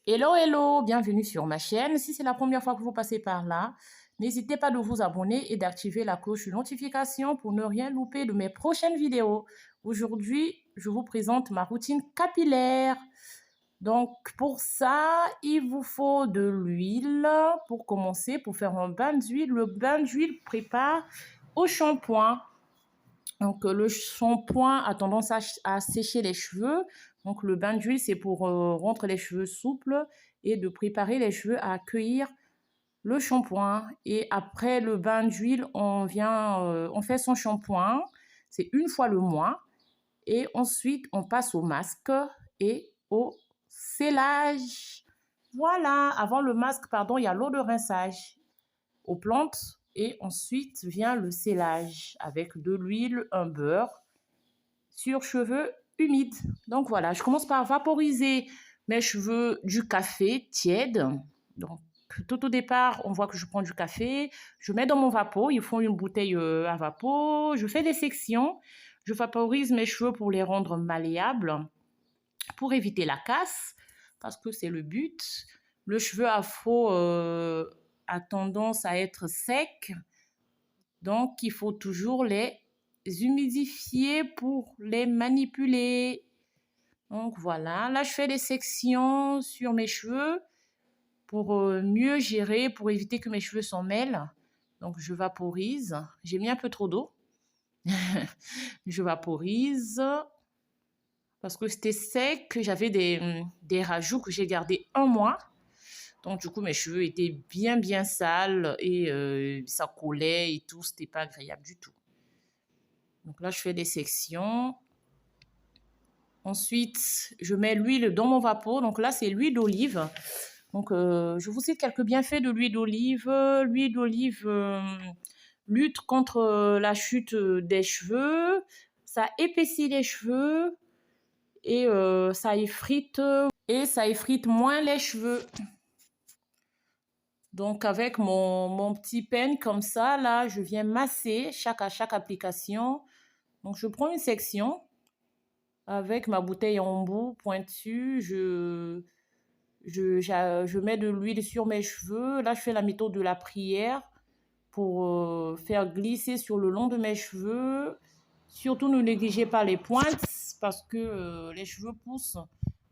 Hello, hello, bienvenue sur ma chaîne. Si c'est la première fois que vous passez par là, n'hésitez pas de vous abonner et d'activer la cloche de notification pour ne rien louper de mes prochaines vidéos. Aujourd'hui, je vous présente ma routine capillaire. Donc, pour ça, il vous faut de l'huile pour commencer, pour faire un bain d'huile. Le bain d'huile prépare au shampoing. Donc, le shampoing a tendance à sécher les cheveux. Donc, le bain d'huile, c'est pour rendre les cheveux souples et de préparer les cheveux à accueillir le shampoing. Et après le bain d'huile, on fait son shampoing. C'est une fois le mois. Et ensuite, on passe au masque et au scellage. Voilà, avant le masque, pardon, il y a l'eau de rinçage aux plantes. Et ensuite vient le scellage avec de l'huile, un beurre sur cheveux humides. Donc voilà, je commence par vaporiser mes cheveux du café tiède. Donc tout au départ, on voit que je prends du café, je mets dans mon vapeau, ils font une bouteille à vapeau, je fais des sections, je vaporise mes cheveux pour les rendre malléables, pour éviter la casse, parce que c'est le but. Le cheveu afro a tendance à être sec, donc il faut toujours les humidifier pour les manipuler. Donc voilà, là je fais des sections sur mes cheveux pour mieux gérer, pour éviter que mes cheveux s'en mêlent. Donc je vaporise, j'ai mis un peu trop d'eau. Je vaporise parce que c'était sec, j'avais des rajouts que j'ai gardés un mois. Donc du coup mes cheveux étaient bien sales et ça collait et tout, c'était pas agréable du tout. Donc là je fais des sections. Ensuite, je mets l'huile dans mon vapeau. Donc là, c'est l'huile d'olive. Donc, je vous cite quelques bienfaits de l'huile d'olive. L'huile d'olive lutte contre la chute des cheveux. Ça épaissit les cheveux et ça effrite moins les cheveux. Donc, avec mon petit peigne comme ça, là, je viens masser à chaque application. Donc, je prends une section avec ma bouteille en bout pointue. Je mets de l'huile sur mes cheveux. Là, je fais la méthode de la prière pour faire glisser sur le long de mes cheveux. Surtout, ne négligez pas les pointes parce que les cheveux poussent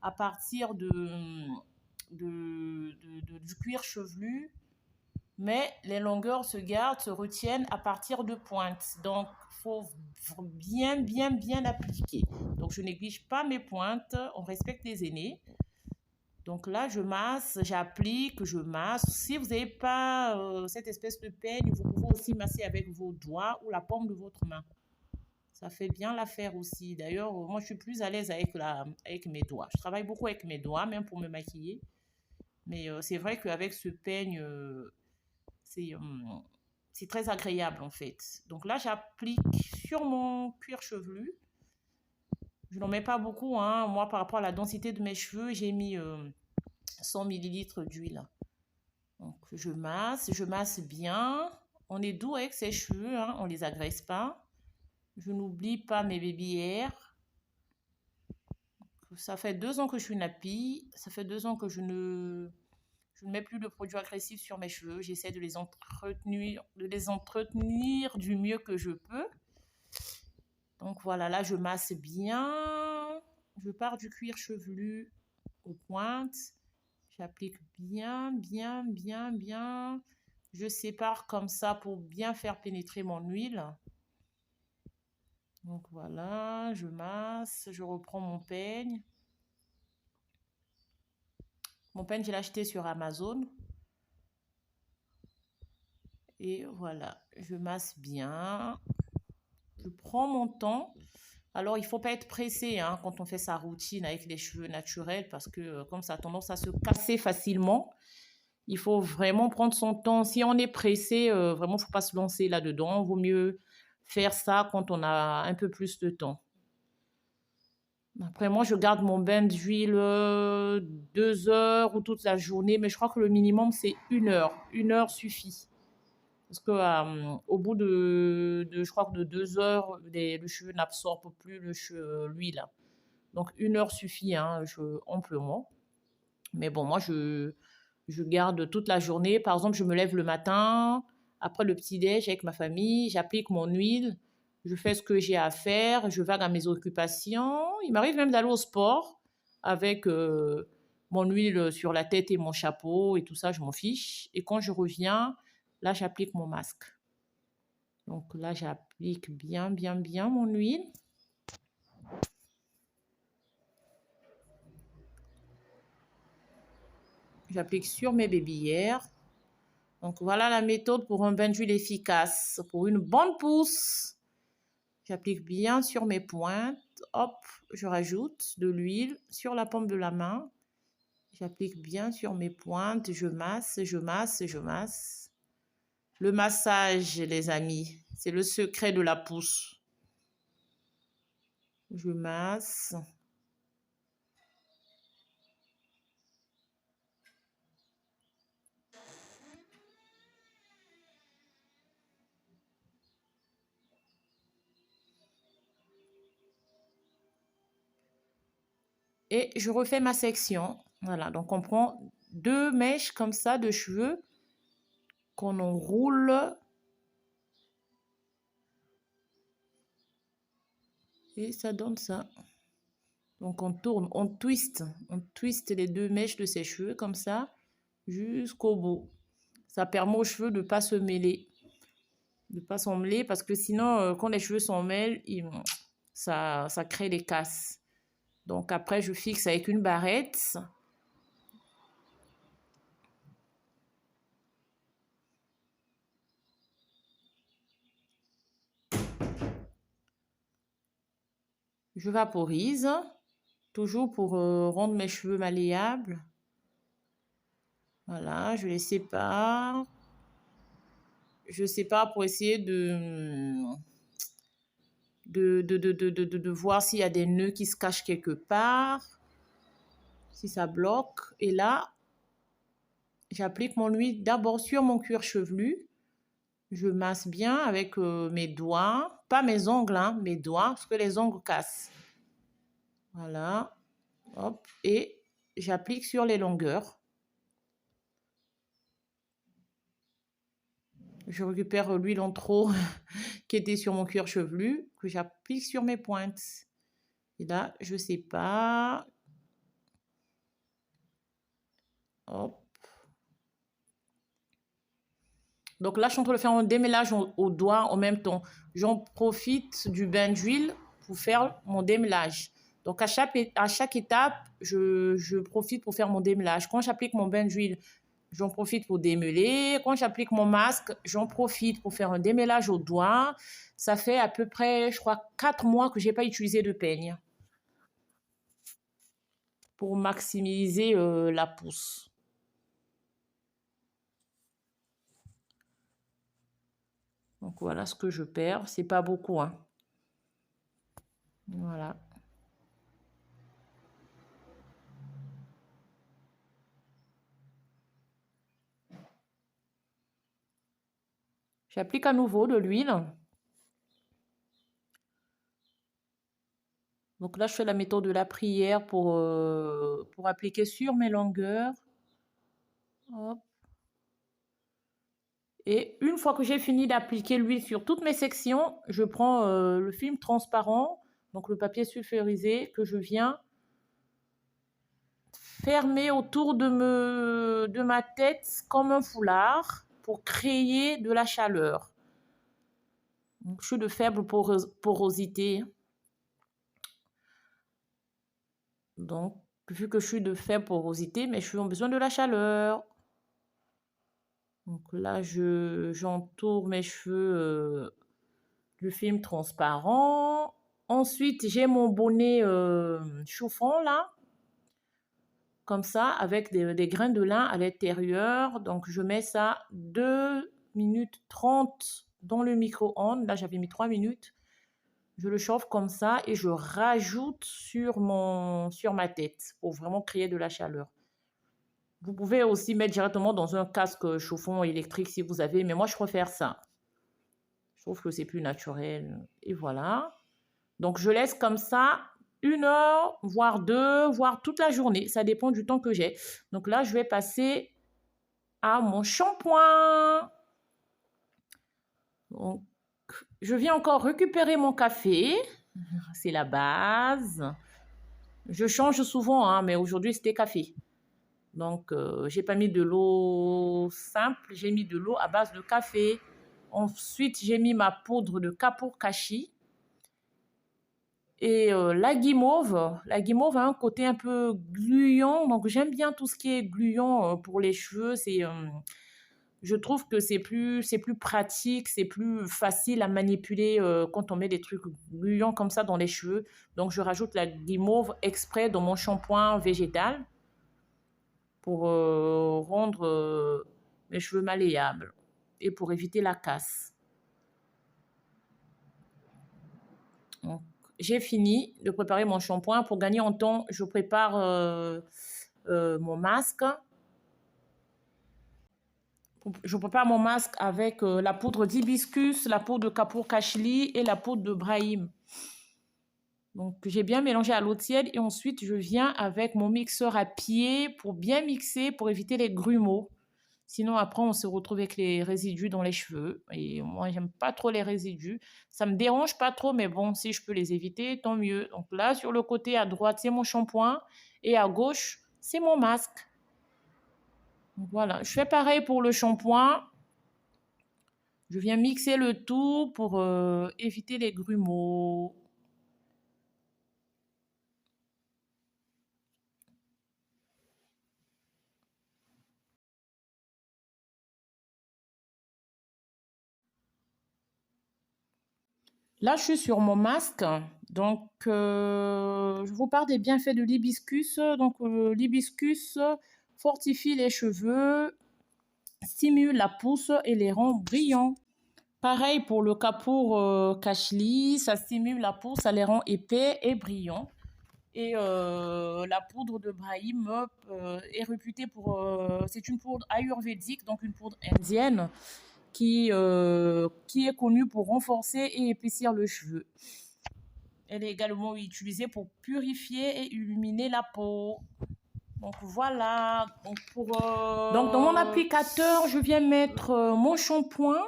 à partir du cuir chevelu. Mais les longueurs se gardent, se retiennent à partir de pointes. Donc, il faut bien appliquer. Donc, je néglige pas mes pointes. On respecte les aînés. Donc là, je masse, j'applique, je masse. Si vous n'avez pas cette espèce de peigne, vous pouvez aussi masser avec vos doigts ou la paume de votre main. Ça fait bien l'affaire aussi. D'ailleurs, moi, je suis plus à l'aise avec mes doigts. Je travaille beaucoup avec mes doigts, même pour me maquiller. Mais c'est vrai qu'avec ce peigne, c'est très agréable en fait. Donc là, j'applique sur mon cuir chevelu. Je n'en mets pas beaucoup, hein. Moi, par rapport à la densité de mes cheveux, j'ai mis 100 millilitres d'huile. Donc, je masse bien. On est doux avec ses cheveux, hein, on ne les agresse pas. Je n'oublie pas mes baby hairs. Ça fait 2 ans que je suis nappie. Ça fait 2 ans que je ne mets plus de produits agressifs sur mes cheveux. J'essaie de les entretenir du mieux que je peux. Donc voilà, là je masse bien. Je pars du cuir chevelu aux pointes. J'applique bien. Je sépare comme ça pour bien faire pénétrer mon huile. Donc voilà, je masse, je reprends mon peigne. Mon peigne, je l'ai acheté sur Amazon. Et voilà, je masse bien. Je prends mon temps. Alors, il ne faut pas être pressé hein, quand on fait sa routine avec les cheveux naturels parce que comme ça a tendance à se casser facilement, il faut vraiment prendre son temps. Si on est pressé, vraiment, il ne faut pas se lancer là-dedans. Il vaut mieux faire ça quand on a un peu plus de temps. Après, moi, je garde mon bain d'huile 2 heures ou toute la journée, mais je crois que le minimum, c'est 1 heure. 1 heure suffit. Parce que au bout je crois que de 2 heures, le cheveu n'absorbe plus l'huile. Donc 1 heure suffit hein, amplement. Mais bon, moi, je garde toute la journée. Par exemple, je me lève le matin, après le petit-déj avec ma famille, j'applique mon huile, je fais ce que j'ai à faire, je vague à mes occupations. Il m'arrive même d'aller au sport avec mon huile sur la tête et mon chapeau et tout ça, je m'en fiche. Et quand je reviens, là, j'applique mon masque. Donc là, j'applique bien, bien, bien mon huile. J'applique sur mes bébillères. Donc voilà la méthode pour un bain d'huile efficace. Pour une bonne pousse, j'applique bien sur mes pointes. Hop, je rajoute de l'huile sur la paume de la main. J'applique bien sur mes pointes. Je masse, je masse, je masse. Le massage, les amis, c'est le secret de la pousse. Je masse. Et je refais ma section. Voilà, donc on prend 2 mèches comme ça de cheveux qu'on enroule. Et ça donne ça. Donc on tourne, on twiste les 2 mèches de ses cheveux comme ça jusqu'au bout. Ça permet aux cheveux de ne pas se mêler, de ne pas s'emmêler parce que sinon, quand les cheveux s'en mêlent, ça crée des casses. Donc après, je fixe avec une barrette. Je vaporise, toujours pour rendre mes cheveux malléables. Voilà, je les sépare. Je sépare pour essayer de voir s'il y a des nœuds qui se cachent quelque part, si ça bloque. Et là, j'applique mon huile d'abord sur mon cuir chevelu. Je masse bien avec mes doigts, pas mes ongles, hein, mes doigts, parce que les ongles cassent. Voilà, hop, et j'applique sur les longueurs. Je récupère l'huile en trop qui était sur mon cuir chevelu, que j'applique sur mes pointes. Et là, je sépare. Hop. Donc là, je suis en train de faire un démêlage au doigt en même temps. J'en profite du bain d'huile pour faire mon démêlage. Donc à chaque étape, je profite pour faire mon démêlage. Quand j'applique mon bain d'huile, j'en profite pour démêler. Quand j'applique mon masque, j'en profite pour faire un démêlage au doigt. Ça fait à peu près, je crois, 4 mois que je n'ai pas utilisé de peigne pour maximiser la pousse. Donc voilà ce que je perds. C'est pas beaucoup, hein. Voilà. J'applique à nouveau de l'huile. Donc là, je fais la méthode de la prière pour appliquer sur mes longueurs. Hop. Et une fois que j'ai fini d'appliquer l'huile sur toutes mes sections, je prends le film transparent, donc le papier sulfurisé, que je viens fermer autour de ma tête comme un foulard pour créer de la chaleur. Donc, je suis de faible porosité. Donc, vu que je suis de faible porosité, mes cheveux ont besoin de la chaleur. Donc là, j'entoure mes cheveux du film transparent. Ensuite, j'ai mon bonnet chauffant là, comme ça, avec des grains de lin à l'intérieur. Donc, je mets ça 2 minutes 30 dans le micro-ondes. Là, j'avais mis 3 minutes. Je le chauffe comme ça et je rajoute sur ma tête pour vraiment créer de la chaleur. Vous pouvez aussi mettre directement dans un casque chauffant électrique si vous avez, mais moi, je préfère ça. Je trouve que c'est plus naturel. Et voilà. Donc, je laisse comme ça 1 heure, voire 2, voire toute la journée. Ça dépend du temps que j'ai. Donc là, je vais passer à mon shampoing. Donc, je viens encore récupérer mon café. C'est la base. Je change souvent, hein, mais aujourd'hui, c'était café. Donc, j'ai pas mis de l'eau simple, j'ai mis de l'eau à base de café. Ensuite, j'ai mis ma poudre de Kapur Kashi. Et la guimauve a un côté un peu gluant. Donc, j'aime bien tout ce qui est gluant pour les cheveux. Je trouve que c'est plus pratique, c'est plus facile à manipuler quand on met des trucs gluants comme ça dans les cheveux. Donc, je rajoute la guimauve exprès dans mon shampoing végétal pour rendre mes cheveux malléables et pour éviter la casse. Donc, j'ai fini de préparer mon shampoing. Pour gagner en temps, je prépare mon masque. Je prépare mon masque avec la poudre d'hibiscus, la poudre de Kapur Kashi et la poudre de Brahim. Donc, j'ai bien mélangé à l'eau tiède et ensuite, je viens avec mon mixeur à pied pour bien mixer, pour éviter les grumeaux. Sinon, après, on se retrouve avec les résidus dans les cheveux. Et moi, j'aime pas trop les résidus. Ça me dérange pas trop, mais bon, si je peux les éviter, tant mieux. Donc là, sur le côté à droite, c'est mon shampoing. Et à gauche, c'est mon masque. Donc voilà, je fais pareil pour le shampoing. Je viens mixer le tout pour éviter les grumeaux. Là, je suis sur mon masque. Donc, je vous parle des bienfaits de l'hibiscus. Donc, l'hibiscus fortifie les cheveux, stimule la pousse et les rend brillants. Pareil pour le Kapur Kashi, ça stimule la pousse, ça les rend épais et brillants. Et la poudre de Brahim est réputée pour... c'est une poudre ayurvédique, donc une poudre indienne qui est connue pour renforcer et épaissir le cheveu. Elle est également utilisée pour purifier et illuminer la peau. Donc voilà. Donc dans mon applicateur, je viens mettre mon shampoing.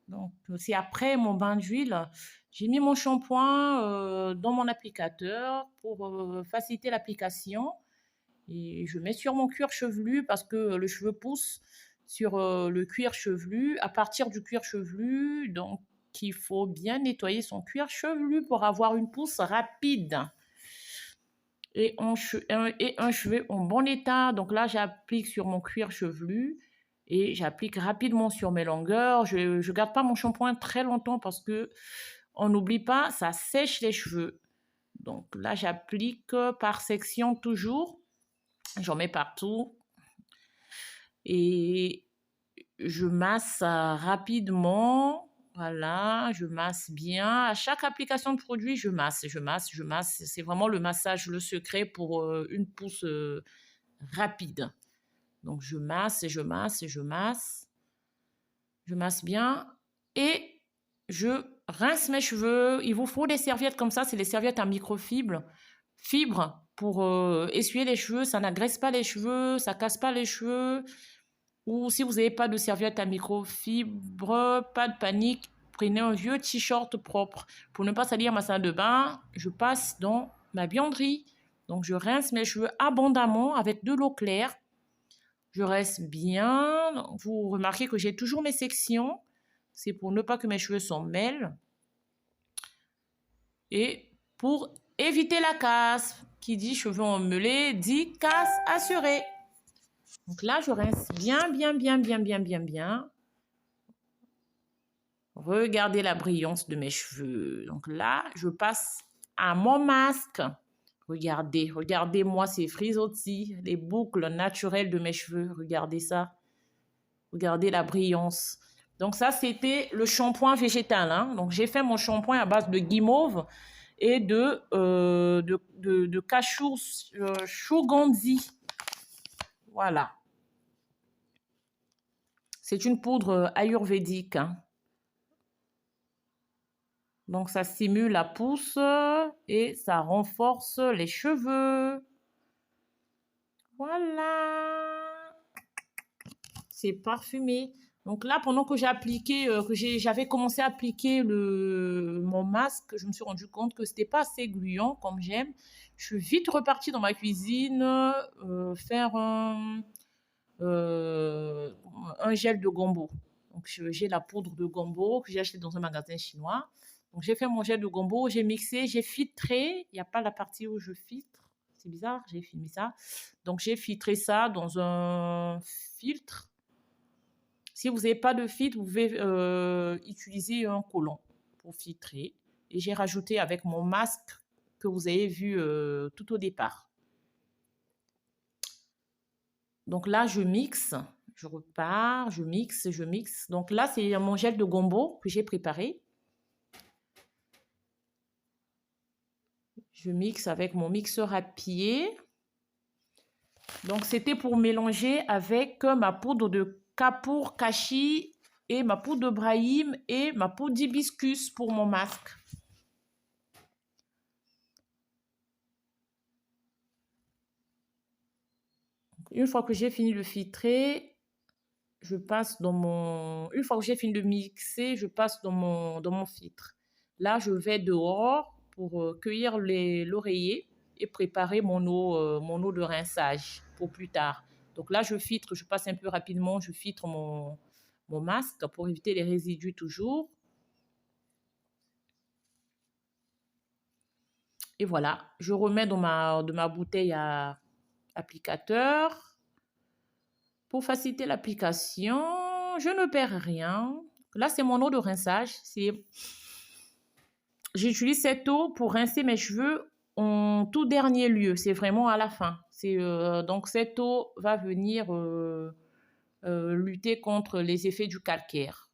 Donc c'est après mon bain d'huile. J'ai mis mon shampoing dans mon applicateur pour faciliter l'application. Et je mets sur mon cuir chevelu parce que le cheveu pousse sur le cuir chevelu. À partir du cuir chevelu, donc il faut bien nettoyer son cuir chevelu pour avoir une pousse rapide. Et un cheveu en bon état. Donc là, j'applique sur mon cuir chevelu et j'applique rapidement sur mes longueurs. Je ne garde pas mon shampoing très longtemps parce que on n'oublie pas, ça sèche les cheveux. Donc là, j'applique par section toujours. J'en mets partout. Et je masse rapidement. Voilà, je masse bien. À chaque application de produit, je masse. C'est vraiment le massage, le secret pour une pousse rapide. Donc, je masse et je masse et je masse. Je masse bien et je rince mes cheveux. Il vous faut des serviettes comme ça. C'est les serviettes à microfibre. Fibres pour essuyer les cheveux. Ça n'agresse pas les cheveux, ça casse pas les cheveux. Ou si vous n'avez pas de serviette à microfibre, pas de panique, prenez un vieux t-shirt propre. Pour ne pas salir ma salle de bain, je passe dans ma buanderie. Donc, je rince mes cheveux abondamment avec de l'eau claire. Je rince bien. Vous remarquez que j'ai toujours mes sections. C'est pour ne pas que mes cheveux s'en mêlent. Et pour éviter la casse. Qui dit cheveux emmêlés dit casse assurée. Donc là, je rince bien. Regardez la brillance de mes cheveux. Donc là, je passe à mon masque. Regardez-moi ces frisottis, les boucles naturelles de mes cheveux. Regardez ça. Regardez la brillance. Donc ça, c'était le shampoing végétal. Hein. Donc j'ai fait mon shampoing à base de guimauve et de cashew shugandhi. Voilà. C'est une poudre ayurvédique. Hein. Donc, ça stimule la pousse et ça renforce les cheveux. Voilà. C'est parfumé. Donc là, pendant que j'avais commencé à appliquer mon masque, je me suis rendu compte que c'était pas assez gluant comme j'aime. Je suis vite repartie dans ma cuisine faire un gel de gombo. Donc j'ai la poudre de gombo que j'ai acheté dans un magasin chinois. Donc j'ai fait mon gel de gombo, j'ai mixé, j'ai filtré. Il n'y a pas la partie où je filtre. C'est bizarre, j'ai filmé ça. Donc j'ai filtré ça dans un filtre. Si vous n'avez pas de filtre, vous pouvez utiliser un collant pour filtrer. Et j'ai rajouté avec mon masque que vous avez vu tout au départ. Donc là, je mixe, je repars, je mixe. Donc là, c'est mon gel de gombo que j'ai préparé. Je mixe avec mon mixeur à pied. Donc, c'était pour mélanger avec ma poudre de Kapoor Kashi et ma poudre de Brahim et ma poudre d'hibiscus pour mon masque. Une fois que j'ai fini de filtrer, je passe dans mon... Une fois que j'ai fini de mixer, je passe dans mon filtre. Là, je vais dehors pour cueillir l'oreiller et préparer mon eau de rinçage pour plus tard. Donc là, je filtre, je passe un peu rapidement, je filtre mon masque pour éviter les résidus toujours. Et voilà, je remets dans ma bouteille à applicateur. Pour faciliter l'application, je ne perds rien. Là, c'est mon eau de rinçage. J'utilise cette eau pour rincer mes cheveux en tout dernier lieu. C'est vraiment à la fin. Donc, cette eau va venir lutter contre les effets du calcaire.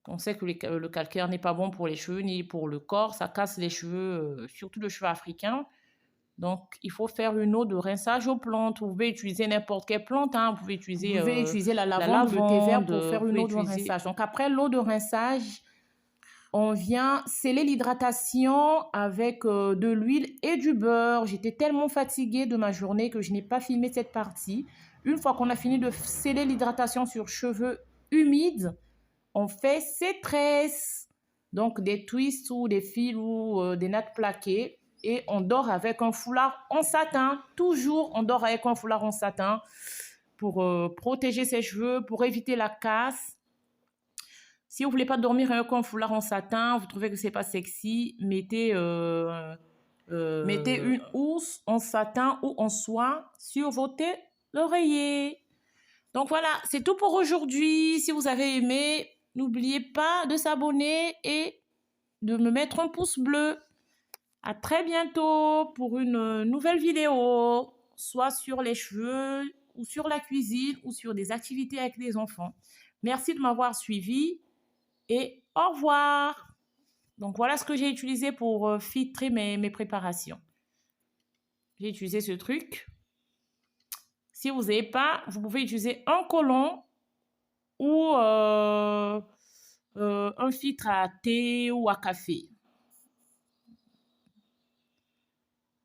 On sait que le calcaire n'est pas bon pour les cheveux ni pour le corps. Ça casse les cheveux, surtout le cheveu africain. Donc, il faut faire une eau de rinçage aux plantes. Vous pouvez utiliser n'importe quelle plante. Hein. Vous pouvez utiliser la lavande, le thé vert pour faire une eau de rinçage. Donc, après l'eau de rinçage, on vient sceller l'hydratation avec de l'huile et du beurre. J'étais tellement fatiguée de ma journée que je n'ai pas filmé cette partie. Une fois qu'on a fini de sceller l'hydratation sur cheveux humides, on fait ses tresses. Donc, des twists ou des fils ou des nattes plaquées. Et on dort avec un foulard en satin. Toujours, on dort avec un foulard en satin pour protéger ses cheveux, pour éviter la casse. Si vous ne voulez pas dormir avec un foulard en satin, vous trouvez que ce n'est pas sexy, mettez une housse en satin ou en soie sur votre oreiller. Donc voilà, c'est tout pour aujourd'hui. Si vous avez aimé, n'oubliez pas de s'abonner et de me mettre un pouce bleu. À très bientôt pour une nouvelle vidéo, soit sur les cheveux ou sur la cuisine ou sur des activités avec les enfants. Merci de m'avoir suivi et au revoir. Donc voilà ce que j'ai utilisé pour filtrer mes préparations. J'ai utilisé ce truc. Si vous n'avez pas, vous pouvez utiliser un collant ou un filtre à thé ou à café.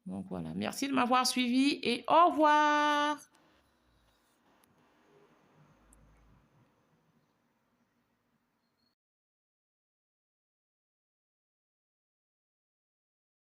Donc voilà, merci de m'avoir suivi et au revoir.